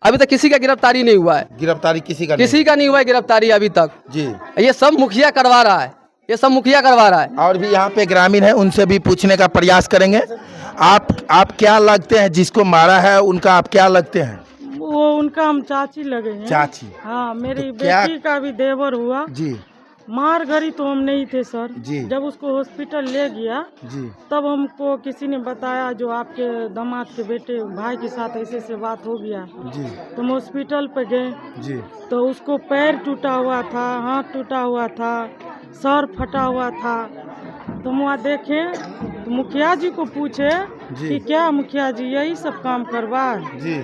अभी तक किसी का गिरफ्तारी नहीं हुआ है। गिरफ्तारी किसी का नहीं हुआ है गिरफ्तारी अभी तक जी। ये सब मुखिया करवा रहा है, ये सब मुखिया करवा रहा है। और भी यहाँ पे ग्रामीण है, उनसे भी पूछने का प्रयास करेंगे। आप क्या लगते हैं जिसको मारा है, उनका आप क्या लगते हैं? वो उनका हम चाची लगे हैं। चाची? हाँ, मेरी तो क्या बेटी का भी देवर हुआ जी मार घड़ी तो हम नहीं थे सर जी। जब उसको हॉस्पिटल ले गया जी तब हमको किसी ने बताया जो आपके दामाद के बेटे भाई के साथ ऐसे से बात हो गया। जी तो हम हॉस्पिटल पे गए जी तो उसको पैर टूटा हुआ था, हाथ टूटा हुआ था, सर फटा हुआ था। तो हम वहाँ देखे तो मुखिया जी को पूछे जी। कि क्या मुखिया जी यही सब काम करवाए? जी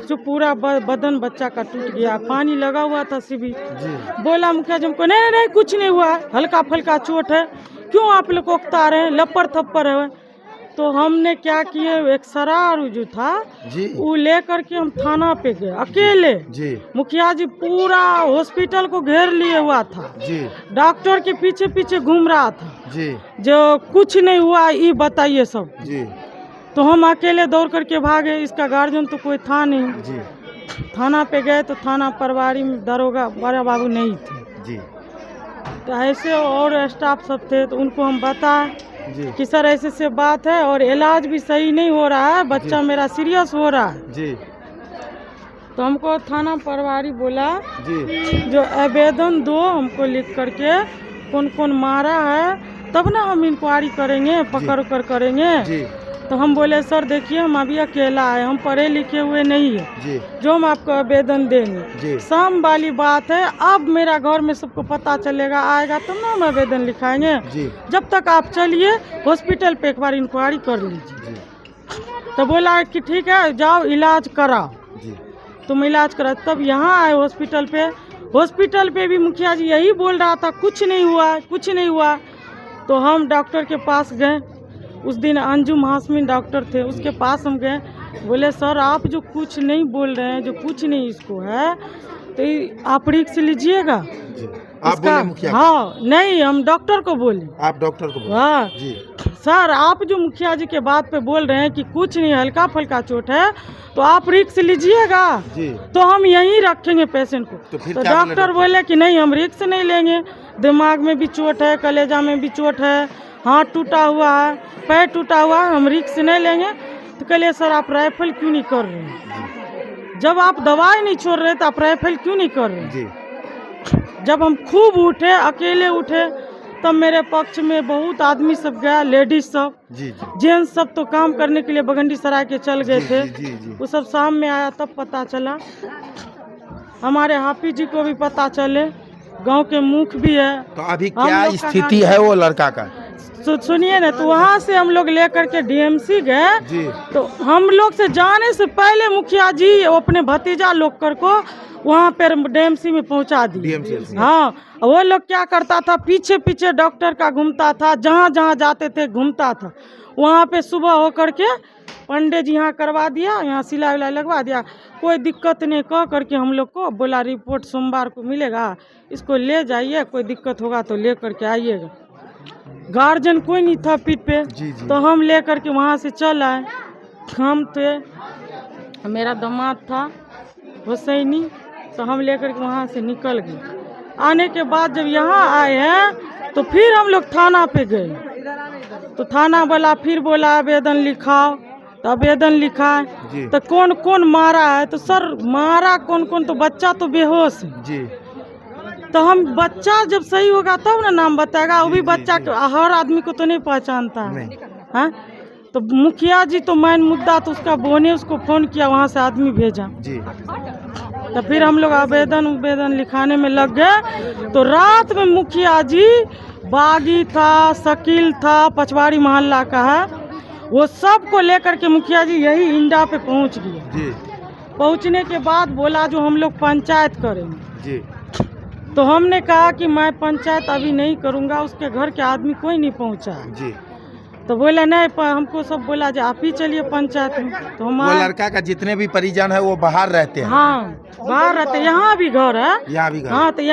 जो पूरा बदन बच्चा का टूट गया, पानी लगा हुआ था शिविर। जी बोला मुखिया जी हमको नहीं नहीं कुछ नहीं हुआ, हल्का फुल्का चोट है, क्यों आप लोग को उकता रहे हैं, लपड़ थप्पड़ है। तो हमने क्या किए, एक सरार जो था जी वो लेकर के हम थाना पे गए अकेले। जी मुखिया जी पूरा हॉस्पिटल को घेर लिए हुआ था, जी डॉक्टर के पीछे पीछे घूम रहा था, जी जो कुछ नहीं हुआ ये बताइए सब। जी तो हम अकेले दौड़ करके भागे, इसका गार्जियन तो कोई था नहीं। जी थाना पे गए तो थाना प्रभारी में दरोगा बड़े बाबू नहीं थे, जी तो ऐसे और स्टाफ सब थे। तो उनको हम बताए जी कि सर ऐसे से बात है और इलाज भी सही नहीं हो रहा है, बच्चा मेरा सीरियस हो रहा है। जी तो हमको थाना प्रभारी बोला जी जो आवेदन दो हमको लिख करके, कौन कौन मारा है, तब ना हम इंक्वायरी करेंगे, पकड़ कर करेंगे। जी तो हम बोले सर देखिए हम अभी अकेला है, हम पढ़े लिखे हुए नहीं है जी जो हम आपको आवेदन देंगे। जी शाम वाली बात है, अब मेरा घर में सबको पता चलेगा, आएगा तब ना हम आवेदन लिखाएंगे। जी जब तक आप चलिए हॉस्पिटल पे एक बार इंक्वायरी कर लीजिए। जी तो बोला कि ठीक है जाओ इलाज कराओ। जी तुम इलाज करा, तब यहाँ आए हॉस्पिटल पे। हॉस्पिटल पे भी मुखिया जी यही बोल रहा था कुछ नहीं हुआ, कुछ नहीं हुआ। तो हम डॉक्टर के पास गए, उस दिन अंजुम हाशमी डॉक्टर थे, उसके पास हम गए। बोले सर आप जो कुछ नहीं बोल रहे हैं, जो कुछ नहीं इसको है, तो आप रिक्स लीजिएगा। जी आप बोले मुखिया? हाँ नहीं, हम डॉक्टर को बोले। आप डॉक्टर को बोले? हाँ जी सर आप जो मुखिया जी के बात पे बोल रहे हैं कि कुछ नहीं हल्का फुल्का चोट है, तो आप रिक्स लीजिएगा, जी तो हम यहीं रखेंगे पेशेंट को। तो फिर तो क्या बोले डॉक्टर बोले कि नहीं हम रिक्स नहीं लेंगे, दिमाग में भी चोट है, कलेजा में भी चोट है, हाथ टूटा हुआ है, पैर टूटा हुआ है, हम रिक्स नहीं लेंगे। तो कहले सर आप राइफल क्यों नहीं कर रहे हैं? जब आप दवाई नहीं छोड़ रहे तो आप राइफल क्यों नहीं कर रहे हैं? जी जब हम खूब उठे, अकेले उठे, तब मेरे पक्ष में बहुत आदमी सब गया, लेडीज सब, जी जी जेंट्स सब तो काम करने के लिए बगंडी सराय के चल गए थे। जी जी वो सब शाम में आया तब पता चला। हमारे हाफिज जी को भी पता चले, गांव के मुख भी है। तो अभी हम क्या लोग का स्थिति है वो लड़का का? सुनिए ना, तो वहाँ से हम लोग लेकर के डीएमसी गए। जी तो हम लोग से जाने से पहले मुखिया जी अपने भतीजा लोग कर को वहाँ पर डीएमसी में पहुँचा दी। DMC हाँ, वो लोग क्या करता था, पीछे पीछे डॉक्टर का घूमता था, जहाँ जहाँ जाते थे घूमता था। वहाँ पे सुबह होकर के पंडित जी यहाँ करवा दिया, यहाँ सिलाई विलाई लगवा दिया, कोई दिक्कत नहीं कह करके हम लोग को बोला रिपोर्ट सोमवार को मिलेगा, इसको ले जाइए, कोई दिक्कत होगा तो ले करके आइएगा। गार्जियन कोई नहीं था पीठ पे। जी जी तो हम ले करके वहाँ से चल आए। हम थे, मेरा दामाद था हुसैनी, तो हम लेकर के वहाँ से निकल गए। आने के बाद जब यहाँ आए हैं तो फिर हम लोग थाना पे गए। तो थाना वाला फिर बोला आवेदन लिखाओ, तो आवेदन लिखाए। जी तो कौन कौन मारा है, तो सर मारा कौन कौन, तो बच्चा तो बेहोश है। जी तो हम बच्चा जब सही होगा तब ना नाम बताएगा, वो भी बच्चा हर आदमी को तो नहीं पहचानता है। हाँ? तो मुखिया जी तो मैन मुद्दा, तो उसका बोने उसको फोन किया, वहाँ से आदमी भेजा। जी तो फिर हम लोग आवेदन लिखाने में लग गए। तो रात में मुखिया जी, बागी था, शकील था, पचवाड़ी मोहल्ला का है, वो सब को लेकर के मुखिया जी यही इंडा पे पहुँच गया। जी पहुँचने के बाद बोला जो हम लोग पंचायत करेंगे। जी तो हमने कहा कि मैं पंचायत अभी नहीं करूंगा, उसके घर के आदमी कोई नहीं पहुंचा। जी तो बोले नहीं, हमको सब बोला जो आप ही चलिए पंचायत में। तो हम वो लड़का का जितने भी परिजन है वो बाहर रहते हैं? हाँ बाहर रहते, यहाँ भी घर है। यहाँ भी घर? हाँ तो यहाँ